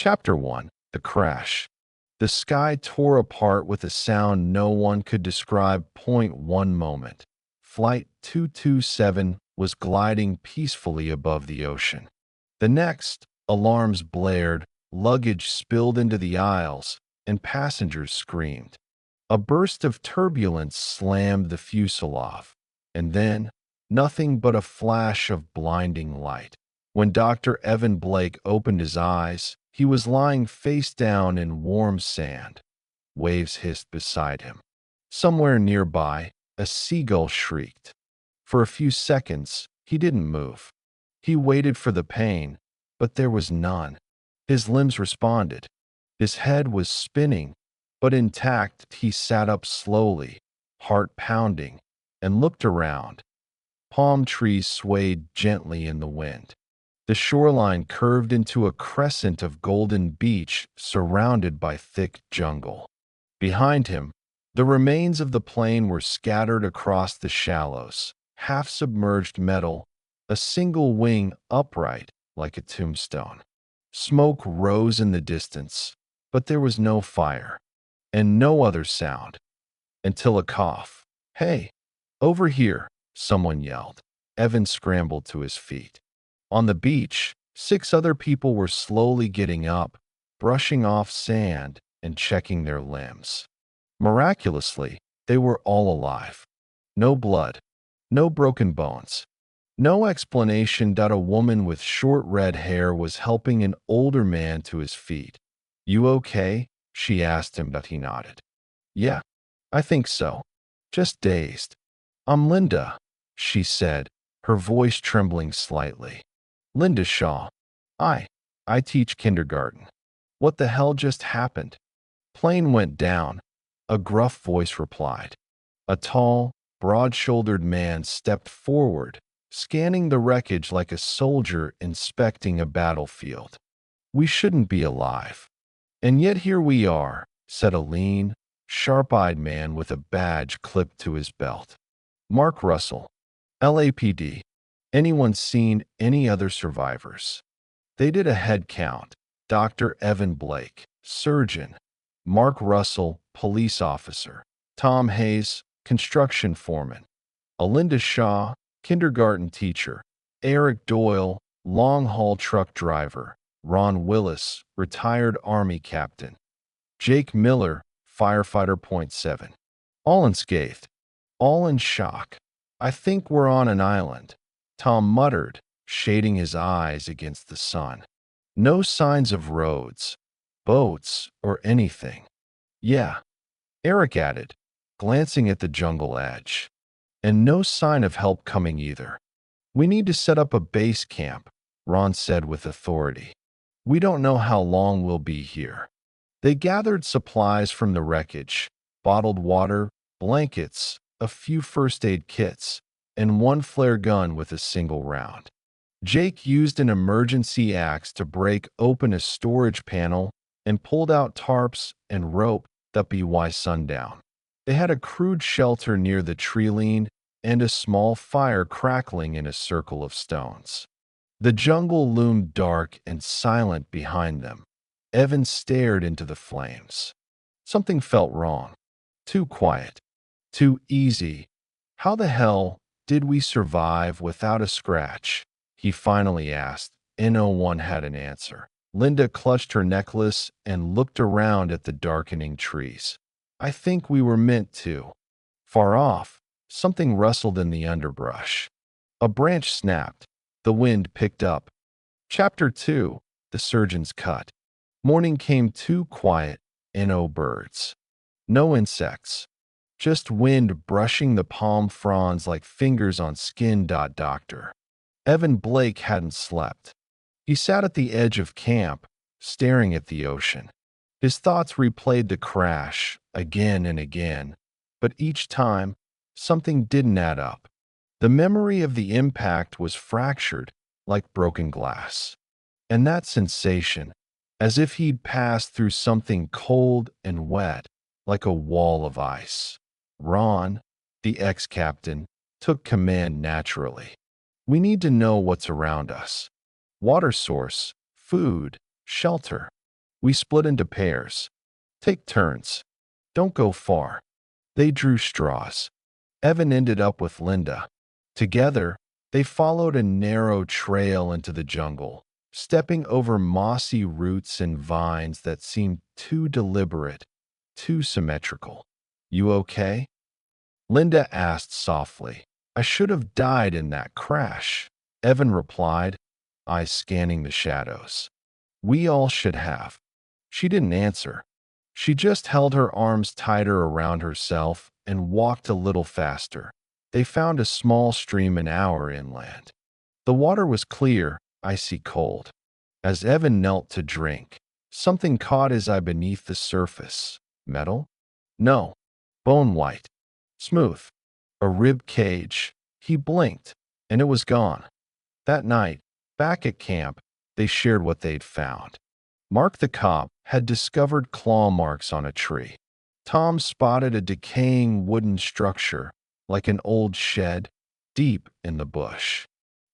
Chapter 1. The Crash. The sky tore apart with a sound no one could describe. One moment. Flight 227 was gliding peacefully above the ocean. The next, alarms blared, luggage spilled into the aisles, and passengers screamed. A burst of turbulence slammed the fuselage, and then nothing but a flash of blinding light. When Dr. Evan Blake opened his eyes, he was lying face down in warm sand. Waves hissed beside him. Somewhere nearby, a seagull shrieked. For a few seconds, he didn't move. He waited for the pain, but there was none. His limbs responded. His head was spinning, but intact. He sat up slowly, heart pounding, and looked around. Palm trees swayed gently in the wind. The shoreline curved into a crescent of golden beach surrounded by thick jungle. Behind him, the remains of the plane were scattered across the shallows, half-submerged metal, a single wing upright like a tombstone. Smoke rose in the distance, but there was no fire, and no other sound, until a cough. "Hey, over here," someone yelled. Evan scrambled to his feet. On the beach, 6 other people were slowly getting up, brushing off sand and checking their limbs. Miraculously, they were all alive. No blood, no broken bones, no explanation that a woman with short red hair was helping an older man to his feet. "You okay?" she asked him, but he nodded. "Yeah, I think so. Just dazed." "I'm Linda," she said, her voice trembling slightly. "Linda Shaw. I teach kindergarten." "What the hell just happened?" "Plane went down," a gruff voice replied. A tall, broad-shouldered man stepped forward, scanning the wreckage like a soldier inspecting a battlefield. "We shouldn't be alive. And yet here we are," said a lean, sharp-eyed man with a badge clipped to his belt. "Mark Russell, LAPD. Anyone seen any other survivors?" They did a head count. Dr. Evan Blake, surgeon. Mark Russell, police officer. Tom Hayes, construction foreman. Alinda Shaw, kindergarten teacher. Eric Doyle, long-haul truck driver. Ron Willis, retired Army captain. Jake Miller, firefighter. .7. All unscathed. All in shock. "I think we're on an island," Tom muttered, shading his eyes against the sun. "No signs of roads, boats, or anything." "Yeah," Eric added, glancing at the jungle edge. "And no sign of help coming either." "We need to set up a base camp," Ron said with authority. "We don't know how long we'll be here." They gathered supplies from the wreckage: bottled water, blankets, a few first aid kits, and 1 flare gun with a single round. Jake used an emergency axe to break open a storage panel and pulled out tarps and rope that by sundown. They had a crude shelter near the tree-line and a small fire crackling in a circle of stones. The jungle loomed dark and silent behind them. Evan stared into the flames. Something felt wrong. Too quiet. Too easy. "How the hell did we survive without a scratch?" he finally asked. No one had an answer. Linda clutched her necklace and looked around at the darkening trees. "I think we were meant to." Far off, something rustled in the underbrush. A branch snapped. The wind picked up. Chapter 2. The Surgeon's Cut. Morning came too quiet. No birds. No insects. Just wind brushing the palm fronds like fingers on skin. Doctor Evan Blake hadn't slept. He sat at the edge of camp, staring at the ocean. His thoughts replayed the crash again and again, but each time, something didn't add up. The memory of the impact was fractured like broken glass. And that sensation, as if he'd passed through something cold and wet, like a wall of ice. Ron, the ex-captain, took command naturally. "We need to know what's around us. Water source, food, shelter. We split into pairs. Take turns. Don't go far. They drew straws. Evan ended up with Linda. Together, they followed a narrow trail into the jungle, stepping over mossy roots and vines that seemed too deliberate, too symmetrical. You okay? Linda asked softly. I should have died in that crash, Evan replied, eyes scanning the shadows. We all should have. She didn't answer. She just held her arms tighter around herself and walked a little faster. They found a small stream an hour inland. The water was clear, icy cold. As Evan knelt to drink, something caught his eye beneath the surface. Metal? No. Bone white. Smooth. A rib cage. He blinked, and it was gone. That night, back at camp, they shared what they'd found. Mark the cop had discovered claw marks on a tree. Tom spotted a decaying wooden structure, like an old shed, deep in the bush.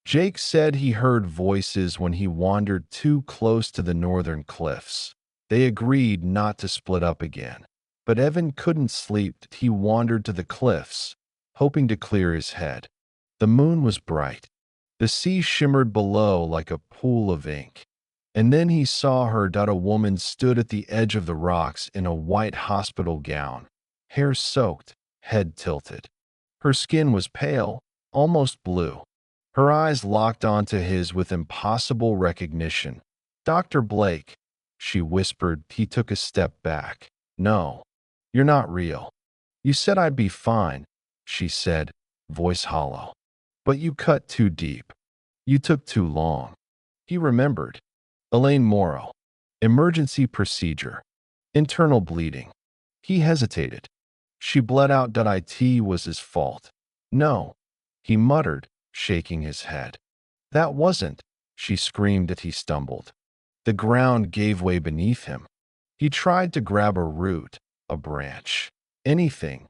Jake said he heard voices when he wandered too close to the northern cliffs. They agreed not to split up again. But Evan couldn't sleep. He wandered to the cliffs, hoping to clear his head. The moon was bright. The sea shimmered below like a pool of ink. And then he saw her. A woman stood at the edge of the rocks in a white hospital gown, hair soaked, head tilted. Her skin was pale, almost blue. Her eyes locked onto his with impossible recognition. Dr. Blake, she whispered. He took a step back. No, you're not real. You said I'd be fine, she said, voice hollow. But you cut too deep. You took too long. He remembered. Elaine Morrow. Emergency procedure. Internal bleeding. He hesitated. She bled out. It was his fault. No, he muttered, shaking his head. That wasn't, she screamed as he stumbled. The ground gave way beneath him. He tried to grab a root, a branch, anything,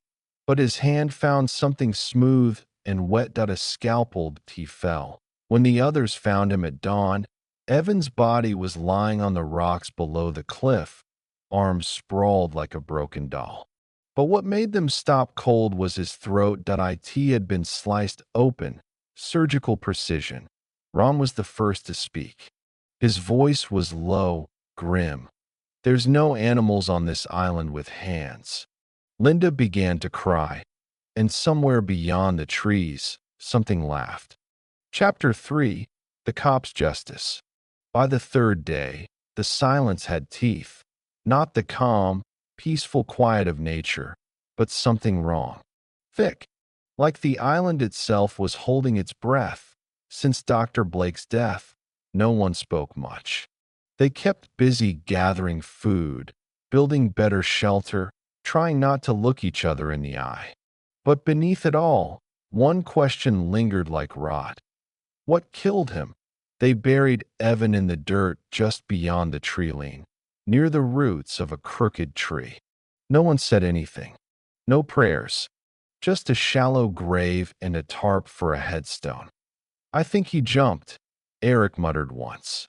but his hand found something smooth and wet. A scalpel. He fell. When the others found him at dawn, Evan's body was lying on the rocks below the cliff, arms sprawled like a broken doll. But what made them stop cold was his throat. It had been sliced open, surgical precision. Ron was the first to speak. His voice was low, grim. There's no animals on this island with hands. Linda began to cry, and somewhere beyond the trees, something laughed. Chapter 3. The Cop's Justice. By the third day, the silence had teeth. Not the calm, peaceful quiet of nature, but something wrong. Thick, like the island itself was holding its breath. Since Dr. Blake's death, no one spoke much. They kept busy gathering food, building better shelter, trying not to look each other in the eye. But beneath it all, one question lingered like rot. What killed him? They buried Evan in the dirt just beyond the tree line, near the roots of a crooked tree. No one said anything. No prayers. Just a shallow grave and a tarp for a headstone. I think he jumped, Eric muttered once.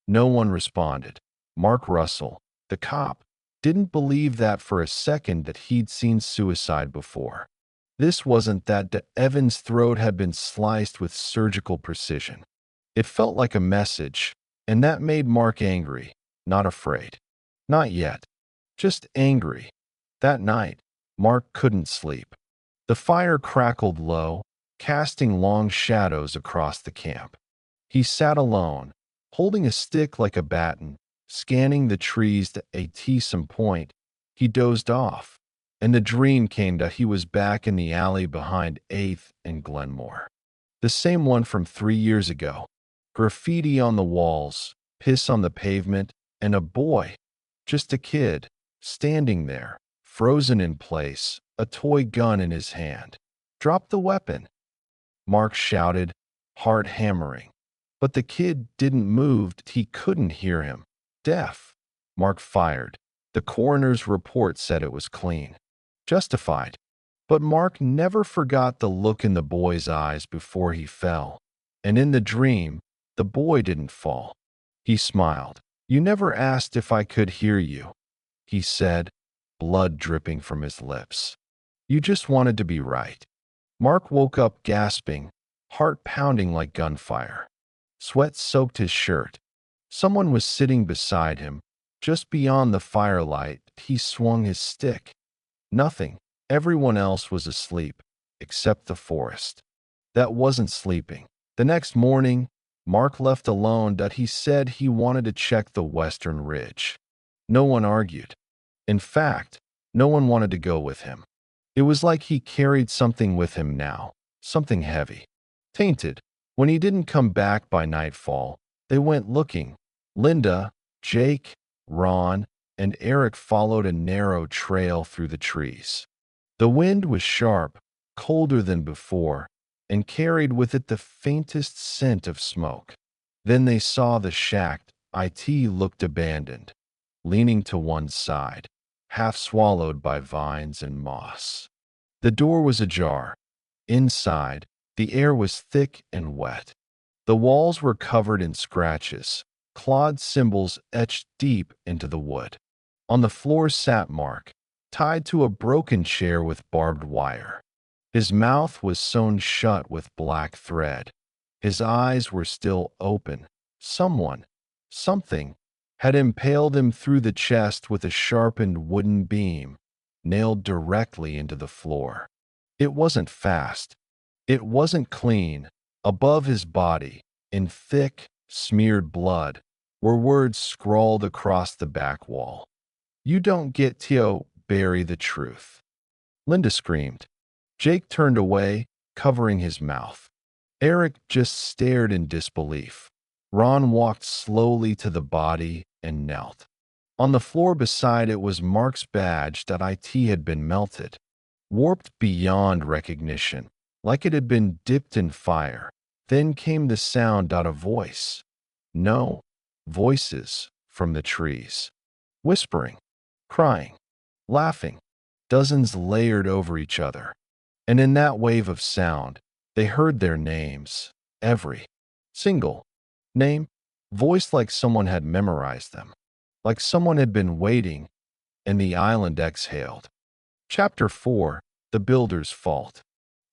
No one responded. Mark Russell, the cop, didn't believe that for a second that he'd seen suicide before. This wasn't that. Evan's throat had been sliced with surgical precision. It felt like a message, and that made Mark angry, not afraid. Not yet. Just angry. That night, Mark couldn't sleep. The fire crackled low, casting long shadows across the camp. He sat alone, holding a stick like a baton, scanning the trees. At some point, he dozed off, and the dream came that he was back in the alley behind 8th and Glenmore. The same one from 3 years ago. Graffiti on the walls, piss on the pavement, and a boy, just a kid, standing there, frozen in place, a toy gun in his hand. Drop the weapon, Mark shouted, heart hammering. But the kid didn't move. He couldn't hear him. Deaf. Mark fired. The coroner's report said it was clean. Justified. But Mark never forgot the look in the boy's eyes before he fell. And in the dream, the boy didn't fall. He smiled. You never asked if I could hear you, he said, blood dripping from his lips. You just wanted to be right. Mark woke up gasping, heart pounding like gunfire. Sweat soaked his shirt. Someone was sitting beside him. Just beyond the firelight, he swung his stick. Nothing. Everyone else was asleep, except the forest. That wasn't sleeping. The next morning, Mark left alone that he said he wanted to check the western ridge. No one argued. In fact, no one wanted to go with him. It was like he carried something with him now, something heavy, tainted. When he didn't come back by nightfall, they went looking. Linda, Jake, Ron, and Eric followed a narrow trail through the trees. The wind was sharp, colder than before, and carried with it the faintest scent of smoke. Then they saw the shack. It looked abandoned, leaning to one side, half swallowed by vines and moss. The door was ajar. Inside, the air was thick and wet. The walls were covered in scratches, clawed symbols etched deep into the wood. On the floor sat Mark, tied to a broken chair with barbed wire. His mouth was sewn shut with black thread. His eyes were still open. Someone, something, had impaled him through the chest with a sharpened wooden beam, nailed directly into the floor. It wasn't fast. It wasn't clean. Above his body, in thick, smeared blood, were words scrawled across the back wall. You don't get to bury the truth. Linda screamed. Jake turned away, covering his mouth. Eric just stared in disbelief. Ron walked slowly to the body and knelt. On the floor beside it was Mark's badge that had been melted, warped beyond recognition, like it had been dipped in fire. Then came the sound of a voice. No, voices from the trees. Whispering, crying, laughing, dozens layered over each other. And in that wave of sound, they heard their names, every single name, voiced like someone had memorized them, like someone had been waiting, and the island exhaled. Chapter 4: The Builder's Fault.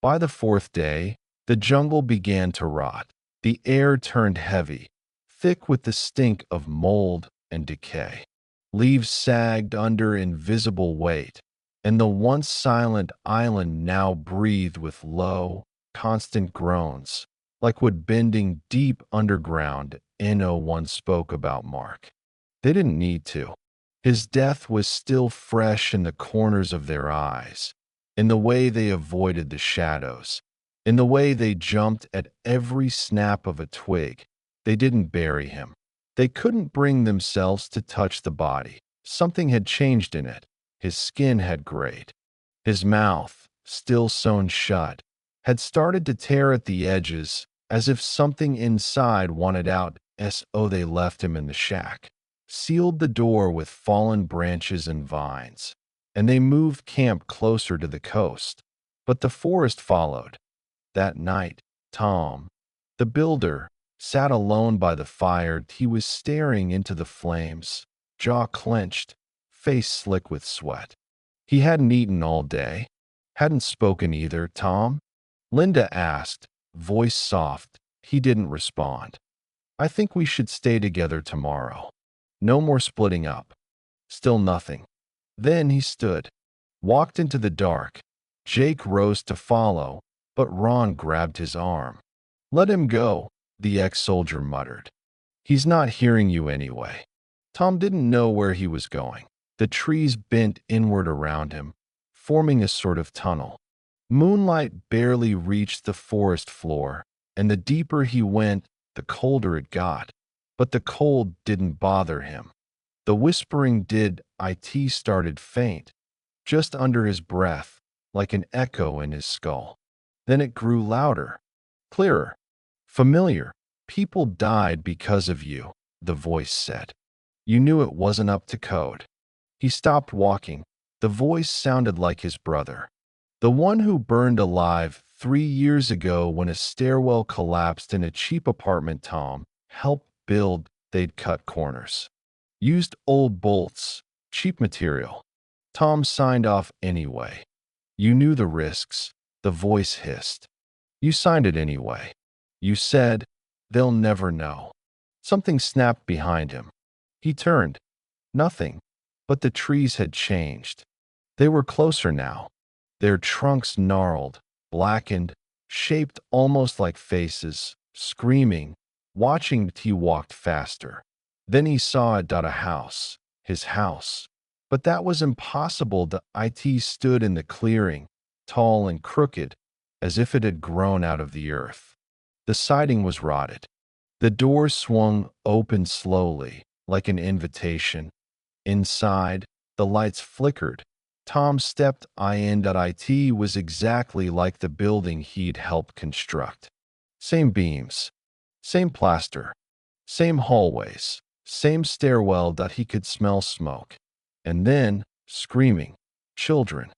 By the fourth day, the jungle began to rot. The air turned heavy, thick with the stink of mold and decay. Leaves sagged under invisible weight, and the once silent island now breathed with low, constant groans, like wood bending deep underground. No one spoke about Mark. They didn't need to. His death was still fresh in the corners of their eyes, in the way they avoided the shadows, in the way they jumped at every snap of a twig. They didn't bury him. They couldn't bring themselves to touch the body. Something had changed in it. His skin had grayed. His mouth, still sewn shut, had started to tear at the edges, as if something inside wanted out. So they left him in the shack, sealed the door with fallen branches and vines, and they moved camp closer to the coast. But the forest followed. That night, Tom, the builder, sat alone by the fire. He was staring into the flames, jaw clenched, face slick with sweat. He hadn't eaten all day, hadn't spoken either. Tom? Linda asked, voice soft. He didn't respond. I think we should stay together tomorrow. No more splitting up. Still nothing. Then he stood, walked into the dark. Jake rose to follow, but Ron grabbed his arm. Let him go, the ex-soldier muttered. He's not hearing you anyway. Tom didn't know where he was going. The trees bent inward around him, forming a sort of tunnel. Moonlight barely reached the forest floor, and the deeper he went, the colder it got. But the cold didn't bother him. The whispering did. It started faint, just under his breath, like an echo in his skull. Then it grew louder, clearer, familiar. People died because of you, the voice said. You knew it wasn't up to code. He stopped walking. The voice sounded like his brother, the one who burned alive 3 years ago when a stairwell collapsed in a cheap apartment Tom helped build. They'd cut corners. Used old bolts, cheap material. Tom signed off anyway. You knew the risks, the voice hissed. You signed it anyway. You said, they'll never know. Something snapped behind him. He turned. Nothing. But the trees had changed. They were closer now. Their trunks gnarled, blackened, shaped almost like faces, screaming, watching. He walked faster. Then he saw a house, his house. But that was impossible. The IT stood in the clearing, tall and crooked, as if it had grown out of the earth. The siding was rotted. The doors swung open slowly, like an invitation. Inside, the lights flickered. Tom stepped in. It was exactly like the building he'd helped construct. Same beams, same plaster, same hallways, same stairwell. He could smell smoke. And then, screaming, children.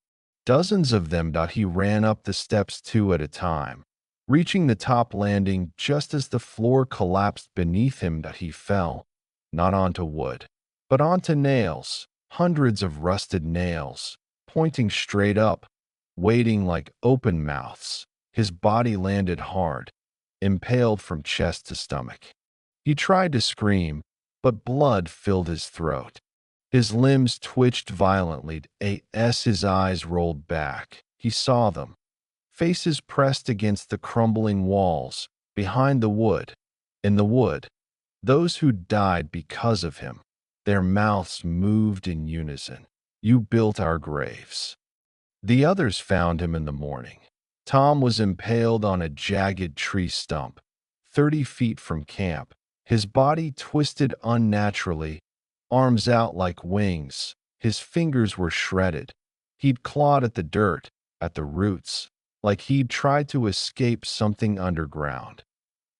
Dozens of them. He ran up the steps two at a time, reaching the top landing just as the floor collapsed beneath him. He fell, not onto wood, but onto nails, hundreds of rusted nails, pointing straight up, waiting like open mouths. His body landed hard, impaled from chest to stomach. He tried to scream, but blood filled his throat. His limbs twitched violently as his eyes rolled back. He saw them, faces pressed against the crumbling walls, behind the wood. In the wood, those who died because of him. Their mouths moved in unison. You built our graves. The others found him in the morning. Tom was impaled on a jagged tree stump, 30 feet from camp, his body twisted unnaturally, arms out like wings. His fingers were shredded. He'd clawed at the dirt, at the roots, like he'd tried to escape something underground.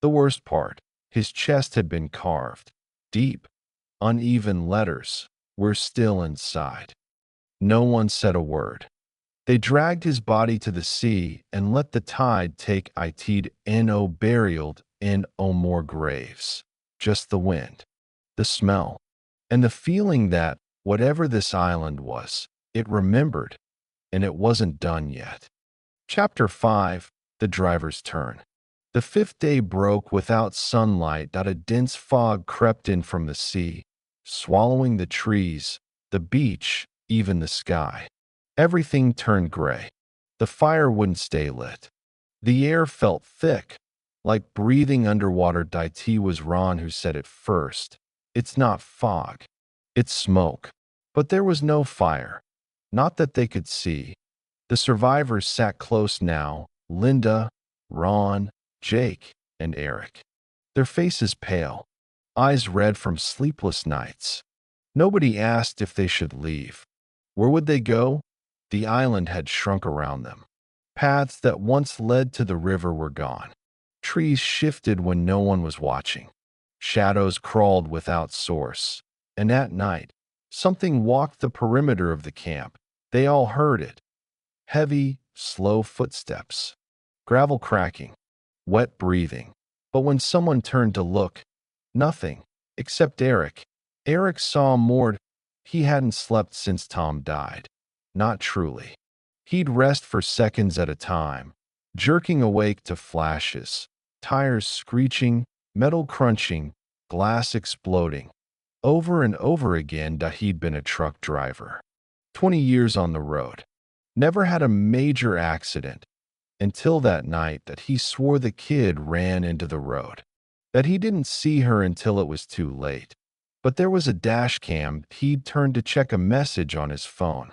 The worst part, his chest had been carved. Deep, uneven letters were still inside. No one said a word. They dragged his body to the sea and let the tide take it no burial in more graves. Just the wind, the smell, and the feeling that, whatever this island was, it remembered, and it wasn't done yet. Chapter 5, The Driver's Turn. The fifth day broke without sunlight. A dense fog crept in from the sea, swallowing the trees, the beach, even the sky. Everything turned gray. The fire wouldn't stay lit. The air felt thick, like breathing underwater. It was Ron who said it first. It's not fog. It's smoke. But there was no fire. Not that they could see. The survivors sat close now, Linda, Ron, Jake, and Eric. Their faces pale, eyes red from sleepless nights. Nobody asked if they should leave. Where would they go? The island had shrunk around them. Paths that once led to the river were gone. Trees shifted when no one was watching. Shadows crawled without source. And at night, something walked the perimeter of the camp. They all heard it. Heavy, slow footsteps. Gravel cracking. Wet breathing. But when someone turned to look, nothing, except Eric. Eric saw more. He hadn't slept since Tom died. Not truly. He'd rest for seconds at a time, jerking awake to flashes, tires screeching, metal crunching, glass exploding. Over and over again. He'd been a truck driver. 20 years on the road. Never had a major accident. Until that night that he swore the kid ran into the road. That he didn't see her until it was too late. But there was a dash cam. He'd turned to check a message on his phone.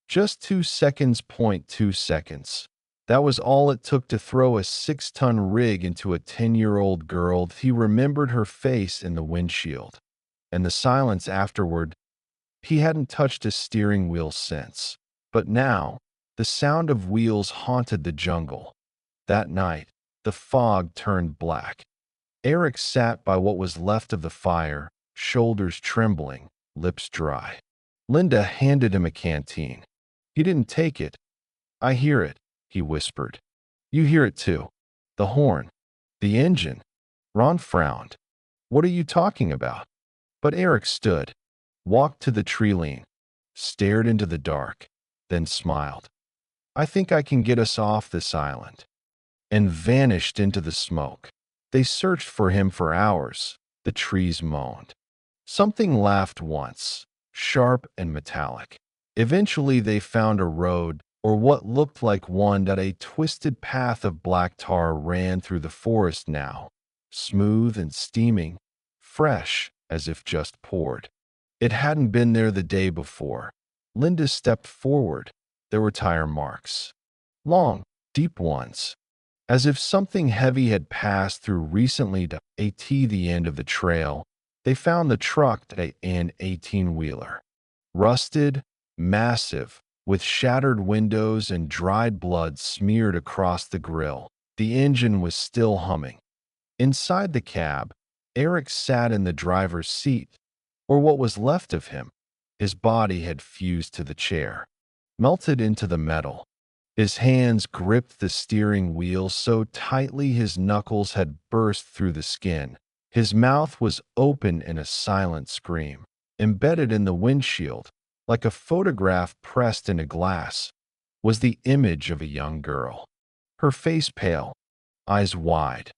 Just 2 seconds. 2 seconds. That was all it took to throw a 6-ton rig into a 10-year-old girl. He remembered her face in the windshield. And the silence afterward. He hadn't touched a steering wheel since. But now, the sound of wheels haunted the jungle. That night, the fog turned black. Eric sat by what was left of the fire, shoulders trembling, lips dry. Linda handed him a canteen. He didn't take it. I hear it, he whispered. You hear it too. The horn. The engine. Ron frowned. What are you talking about? But Eric stood. walked to the tree line, stared into the dark, then smiled. "I think I can get us off this island," and vanished into the smoke. They searched for him for hours, the trees moaned. Something laughed once, sharp and metallic. Eventually they found a road, or what looked like one, that a twisted path of black tar ran through the forest now, smooth and steaming, fresh as if just poured. It hadn't been there the day before. Linda stepped forward. There were tire marks. Long, deep ones, as if something heavy had passed through recently. To the end of the trail, they found the truck, an 18-wheeler. Rusted, massive, with shattered windows and dried blood smeared across the grill. The engine was still humming. Inside the cab, Eric sat in the driver's seat, or what was left of him. His body had fused to the chair, melted into the metal. His hands gripped the steering wheel so tightly his knuckles had burst through the skin. His mouth was open in a silent scream. Embedded in the windshield, like a photograph pressed into glass, was the image of a young girl. Her face pale, eyes wide,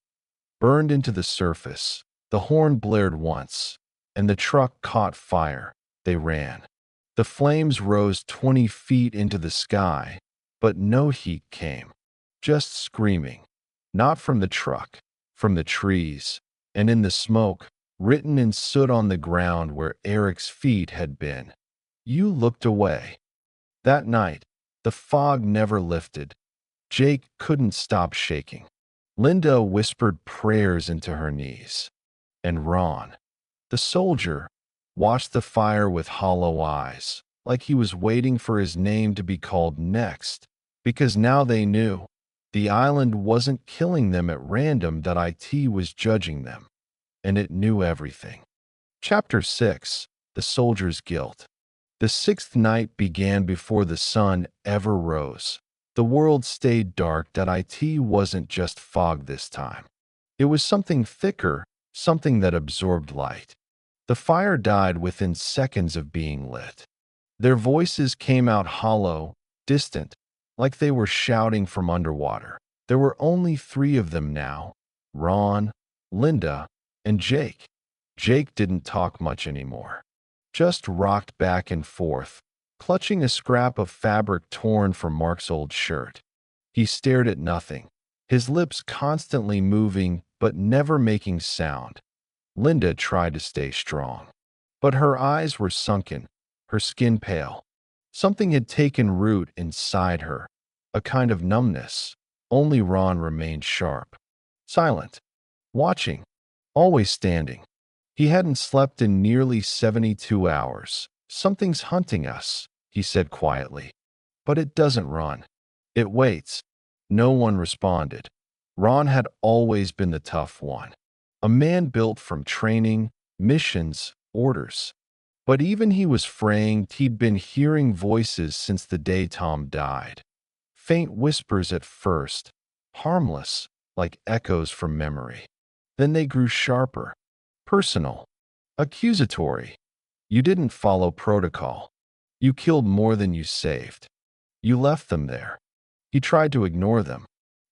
burned into the surface. The horn blared once, and the truck caught fire. They ran. The flames rose 20 feet into the sky, but no heat came. Just screaming. Not from the truck, from the trees, and in the smoke, written in soot on the ground where Eric's feet had been. You looked away. That night, the fog never lifted. Jake couldn't stop shaking. Linda whispered prayers into her knees. And Ron, the soldier, watched the fire with hollow eyes, like he was waiting for his name to be called next, because now they knew. The island wasn't killing them at random, that IT was judging them, and it knew everything. Chapter 6. The Soldier's Guilt. The sixth night began before the sun ever rose. The world stayed dark. That IT wasn't just fog this time. It was something thicker, something that absorbed light. The fire died within seconds of being lit. Their voices came out hollow, distant, like they were shouting from underwater. There were only 3 of them now: Ron, Linda, and Jake. Jake didn't talk much anymore, just rocked back and forth, clutching a scrap of fabric torn from Mark's old shirt. He stared at nothing, his lips constantly moving but never making sound. Linda tried to stay strong, but her eyes were sunken, her skin pale. Something had taken root inside her, a kind of numbness. Only Ron remained sharp, silent, watching, always standing. He hadn't slept in nearly 72 hours. "Something's hunting us," he said quietly. "But it doesn't run. It waits." No one responded. Ron had always been the tough one, a man built from training, missions, orders. But even he was fraying. He'd been hearing voices since the day Tom died. Faint whispers at first, harmless, like echoes from memory. Then they grew sharper, personal, accusatory. "You didn't follow protocol. You killed more than you saved. You left them there." He tried to ignore them,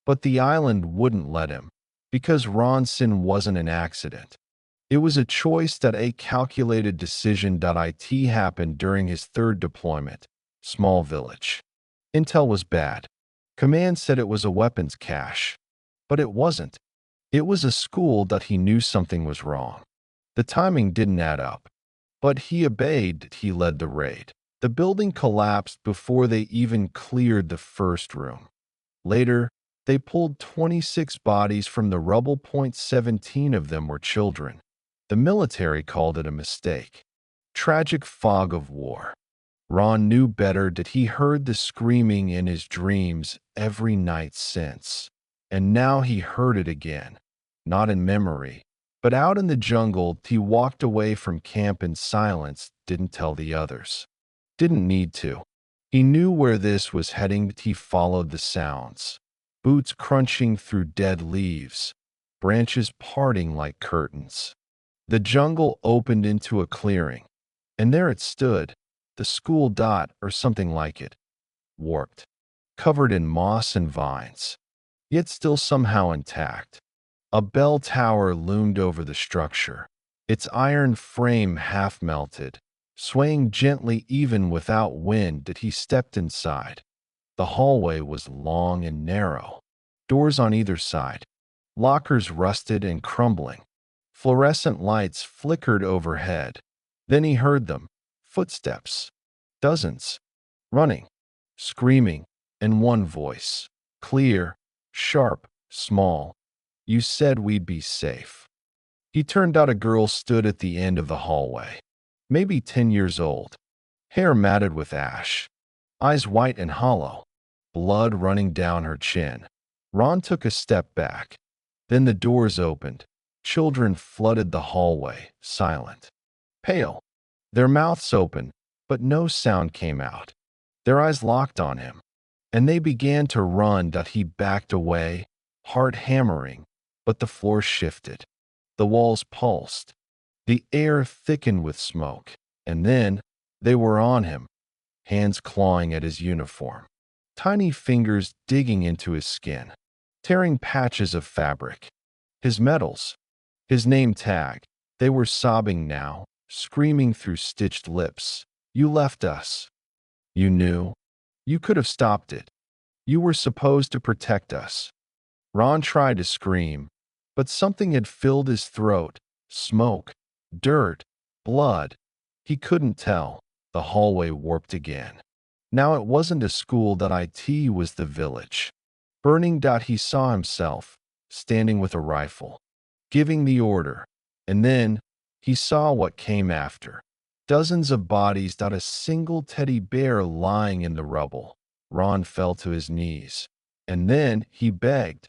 but the island wouldn't let him, because Ron's sin wasn't an accident. It was a choice, that a calculated decision. It happened during his 3rd deployment, small village. Intel was bad. Command said it was a weapons cache, but it wasn't. It was a school. That he knew something was wrong. The timing didn't add up, but he obeyed. He led the raid. The building collapsed before they even cleared the first room. Later, they pulled 26 bodies from the rubble. 17 of them were children. The military called it a mistake. Tragic fog of war. Ron knew better. That he heard the screaming in his dreams every night since. And now he heard it again. Not in memory, but out in the jungle. He walked away from camp in silence, didn't tell the others. Didn't need to. He knew where this was heading, but he followed the sounds. Boots crunching through dead leaves, branches parting like curtains. The jungle opened into a clearing. And there it stood, the school dot or something like it, warped, covered in moss and vines, yet still somehow intact. A bell tower loomed over the structure, its iron frame half melted, swaying gently even without wind that he stepped inside. The hallway was long and narrow, doors on either side, lockers rusted and crumbling. Fluorescent lights flickered overhead. Then he heard them, footsteps, dozens, running, screaming, in one voice, clear, sharp, small. You said we'd be safe. He turned out a girl stood at the end of the hallway, maybe 10 years old, hair matted with ash, eyes white and hollow, blood running down her chin. Ron took a step back. Then the doors opened. Children flooded the hallway, silent, pale, their mouths open, but no sound came out. Their eyes locked on him, and they began to run. He backed away, heart hammering, but the floor shifted. The walls pulsed. The air thickened with smoke, and then they were on him, hands clawing at his uniform, tiny fingers digging into his skin, tearing patches of fabric. His medals, his name tag, they were sobbing now, screaming through stitched lips. You left us. You knew. You could have stopped it. You were supposed to protect us. Ron tried to scream, but something had filled his throat. Smoke, dirt, blood. He couldn't tell. The hallway warped again. Now it wasn't a school. It was the village. Burning. He saw himself, standing with a rifle, giving the order. And then he saw what came after. Dozens of bodies. A single teddy bear lying in the rubble. Ron fell to his knees. And then he begged.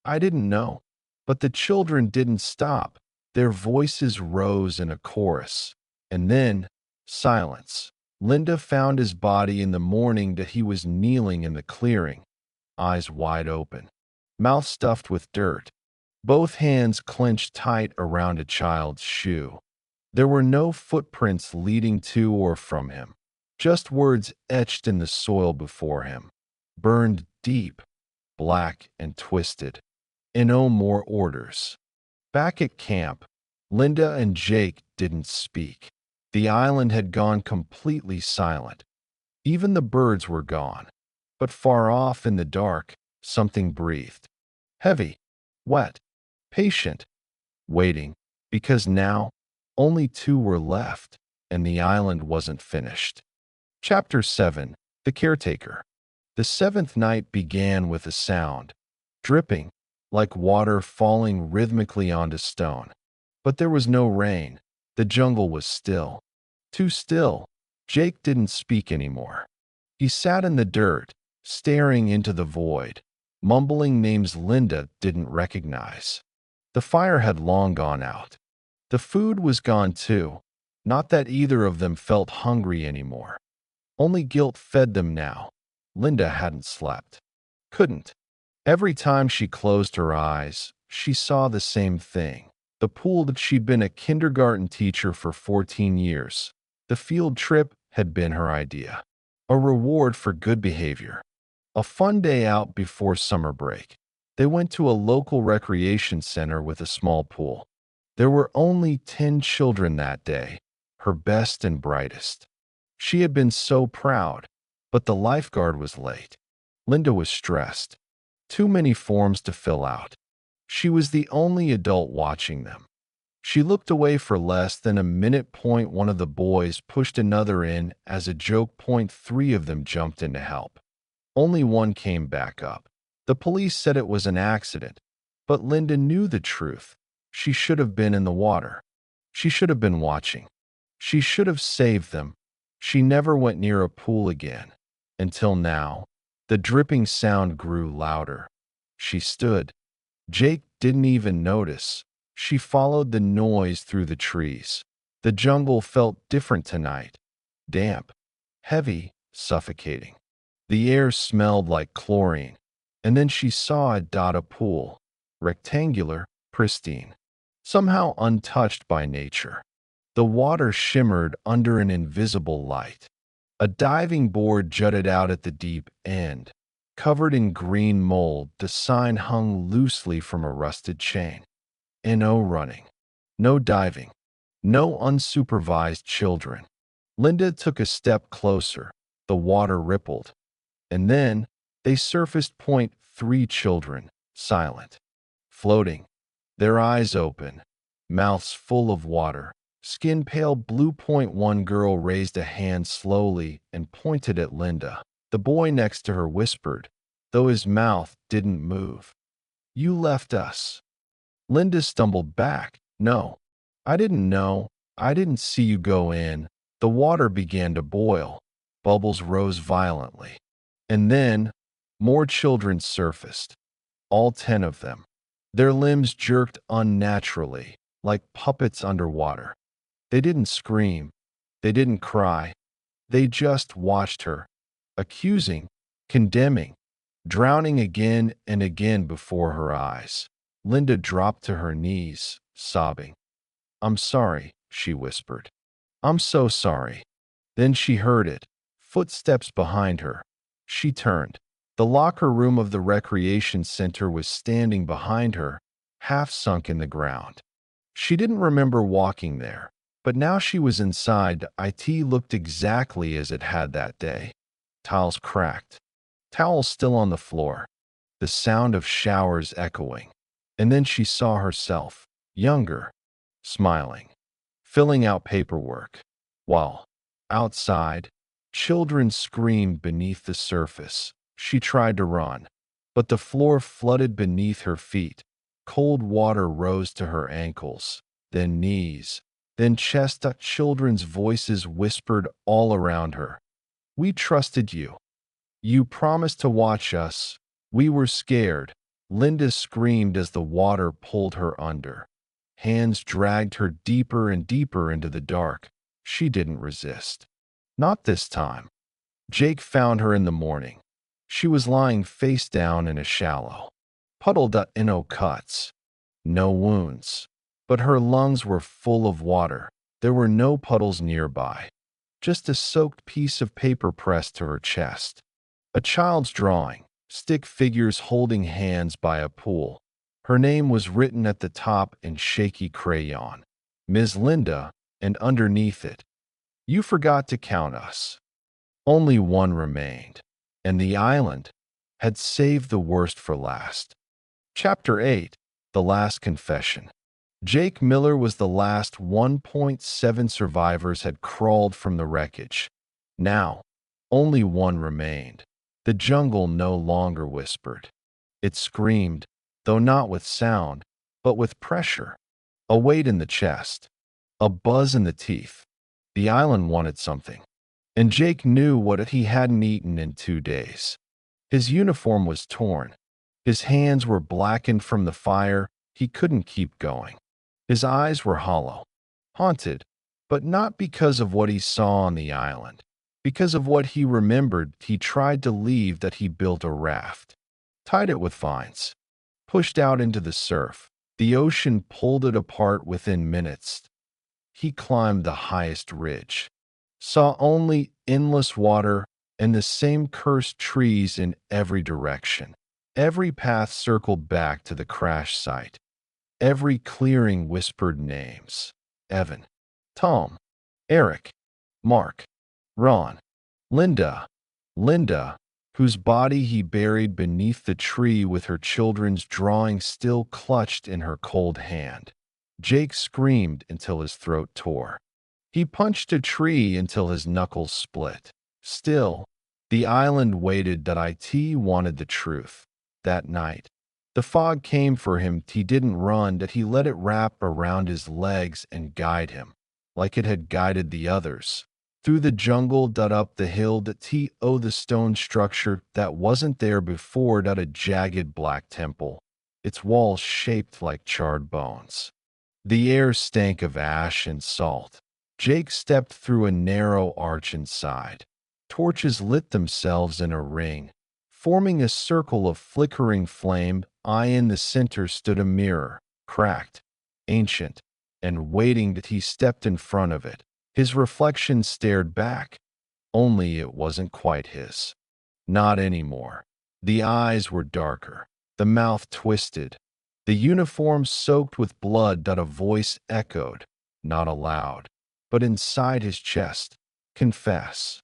I didn't know. But the children didn't stop. Their voices rose in a chorus. And then silence. Linda found his body in the morning. He was kneeling in the clearing, eyes wide open, mouth stuffed with dirt, both hands clenched tight around a child's shoe. There were no footprints leading to or from him, just words etched in the soil before him, burned deep, black and twisted. And no more orders. Back at camp, Linda and Jake didn't speak. The island had gone completely silent. Even the birds were gone. But far off in the dark, something breathed. Heavy, wet, patient, waiting, because now only two were left, and the island wasn't finished. Chapter 7. The Caretaker. The seventh night began with a sound, dripping, like water falling rhythmically onto stone. But there was no rain. The jungle was still. Too still. Jake didn't speak anymore. He sat in the dirt, staring into the void, mumbling names Linda didn't recognize. The fire had long gone out. The food was gone too. Not that either of them felt hungry anymore. Only guilt fed them now. Linda hadn't slept. Couldn't. Every time she closed her eyes, she saw the same thing. The pool that she'd been a kindergarten teacher for 14 years. The field trip had been her idea. A reward for good behavior. A fun day out before summer break. They went to a local recreation center with a small pool. There were only 10 children that day, her best and brightest. She had been so proud, but the lifeguard was late. Linda was stressed. Too many forms to fill out. She was the only adult watching them. She looked away for less than a minute. One of the boys pushed another in as a joke. 3 of them jumped in to help. Only one came back up. The police said it was an accident, but Linda knew the truth. She should have been in the water. She should have been watching. She should have saved them. She never went near a pool again. Until now, the dripping sound grew louder. She stood. Jake didn't even notice. She followed the noise through the trees. The jungle felt different tonight. Damp, heavy, suffocating. The air smelled like chlorine. And then she saw a pool. Rectangular, pristine. Somehow untouched by nature. The water shimmered under an invisible light. A diving board jutted out at the deep end. Covered in green mold, the sign hung loosely from a rusted chain. No running. No diving. No unsupervised children. Linda took a step closer. The water rippled. And then they surfaced. Point three children, silent, floating, their eyes open, mouths full of water, skin pale blue. Point one girl raised a hand slowly and pointed at Linda. The boy next to her whispered, though his mouth didn't move, "You left us." Linda stumbled back. "No, I didn't know. I didn't see you go in." The water began to boil. Bubbles rose violently. And then more children surfaced, all 10 of them. Their limbs jerked unnaturally, like puppets underwater. They didn't scream. They didn't cry. They just watched her, accusing, condemning, drowning again and again before her eyes. Linda dropped to her knees, sobbing. "I'm sorry," she whispered. "I'm so sorry." Then she heard it, footsteps behind her. She turned. The locker room of the recreation center was standing behind her, half sunk in the ground. She didn't remember walking there, but now she was inside. It looked exactly as it had that day. Tiles cracked, towels still on the floor, the sound of showers echoing. And then she saw herself, younger, smiling, filling out paperwork, while outside, children screamed beneath the surface. She tried to run, but the floor flooded beneath her feet. Cold water rose to her ankles, then knees, then chest. Children's voices whispered all around her. "We trusted you. You promised to watch us. We were scared." Linda screamed as the water pulled her under. Hands dragged her deeper and deeper into the dark. She didn't resist. Not this time. Jake found her in the morning. She was lying face down in a shallow, puddled no cuts, no wounds, but her lungs were full of water. There were no puddles nearby, just a soaked piece of paper pressed to her chest. A child's drawing, stick figures holding hands by a pool. Her name was written at the top in shaky crayon, Ms. Linda, and underneath it, "You forgot to count us." Only one remained, and the island had saved the worst for last. Chapter 8. The Last Confession. Jake Miller was the last. 1.7 survivors had crawled from the wreckage. Now, only one remained. The jungle no longer whispered. It screamed, though not with sound, but with pressure. A weight in the chest, a buzz in the teeth. The island wanted something, and Jake knew what he hadn't eaten in 2 days. His uniform was torn. His hands were blackened from the fire. He couldn't keep going. His eyes were hollow, haunted, but not because of what he saw on the island. Because of what he remembered. He tried to leave. That he built a raft, tied it with vines, pushed out into the surf. The ocean pulled it apart within minutes. He climbed the highest ridge, saw only endless water and the same cursed trees in every direction. Every path circled back to the crash site. Every clearing whispered names: Evan, Tom, Eric, Mark, Ron, Linda, whose body he buried beneath the tree with her children's drawing still clutched in her cold hand. Jake screamed until his throat tore. He punched a tree until his knuckles split. Still, the island waited. That it wanted the truth. That night, the fog came for him. He didn't run. That he let it wrap around his legs and guide him, like it had guided the others. Through the jungle, up the hill, the stone structure that wasn't there before, a jagged black temple, its walls shaped like charred bones. The air stank of ash and salt. Jake stepped through a narrow arch inside. Torches lit themselves in a ring, forming a circle of flickering flame. In the center stood a mirror, cracked, ancient, and waiting that he stepped in front of it. His reflection stared back, only it wasn't quite his. Not anymore. The eyes were darker, the mouth twisted, the uniform soaked with blood. A voice echoed, not aloud, but inside his chest. Confess.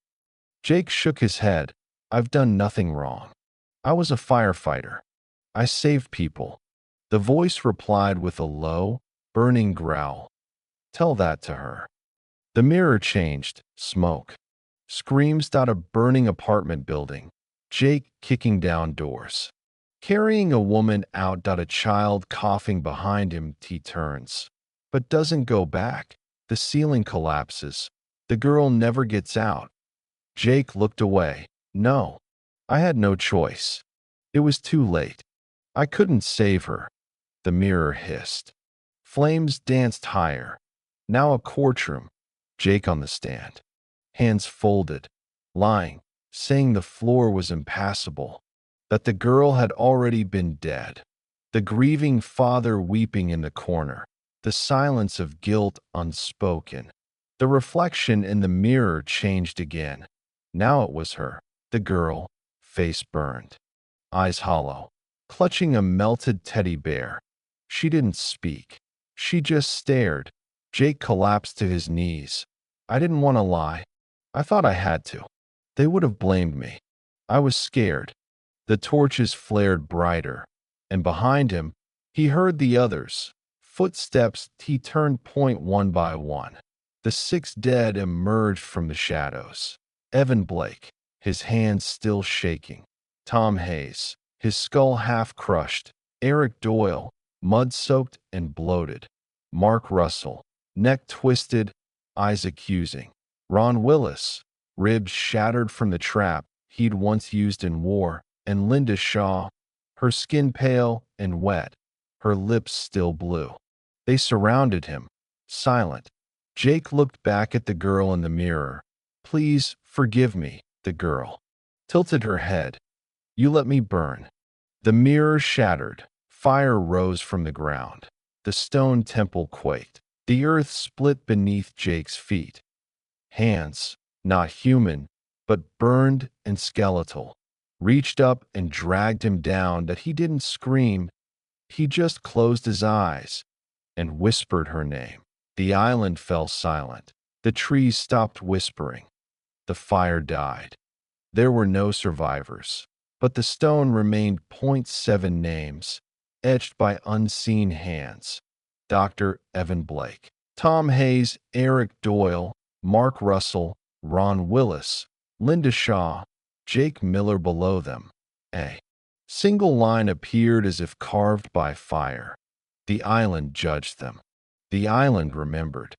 Jake shook his head. I've done nothing wrong. I was a firefighter. I saved people. The voice replied with a low, burning growl. Tell that to her. The mirror changed. Smoke. Screams. A burning apartment building. Jake kicking down doors. Carrying a woman out. A child coughing behind him. He turns, but doesn't go back. The ceiling collapses. The girl never gets out. Jake looked away. No, I had no choice. It was too late. I couldn't save her. The mirror hissed. Flames danced higher. Now a courtroom. Jake on the stand. Hands folded. Lying. Saying the floor was impassable. That the girl had already been dead. The grieving father weeping in the corner. The silence of guilt unspoken. The reflection in the mirror changed again. Now it was her, the girl, face burned, eyes hollow, clutching a melted teddy bear. She didn't speak. She just stared. Jake collapsed to his knees. I didn't want to lie. I thought I had to. They would have blamed me. I was scared. The torches flared brighter, and behind him, he heard the others. Footsteps. He turned point one by one. The 6 dead emerged from the shadows. Evan Blake, his hands still shaking. Tom Hayes, his skull half crushed. Eric Doyle, mud-soaked and bloated. Mark Russell, neck twisted, eyes accusing. Ron Willis, ribs shattered from the trap he'd once used in war. And Linda Shaw, her skin pale and wet, her lips still blue. They surrounded him, silent. Jake looked back at the girl in the mirror. Please forgive me, the girl tilted her head. You let me burn. The mirror shattered. Fire rose from the ground. The stone temple quaked. The earth split beneath Jake's feet. Hands, not human, but burned and skeletal, reached up and dragged him down. That he didn't scream. He just closed his eyes and whispered her name. The island fell silent. The trees stopped whispering. The fire died. There were no survivors, but the stone remained. 7 names, etched by unseen hands. Dr. Evan Blake, Tom Hayes, Eric Doyle, Mark Russell, Ron Willis, Linda Shaw, Jake Miller. Below them, a single line appeared as if carved by fire. The island judged them. The island remembered.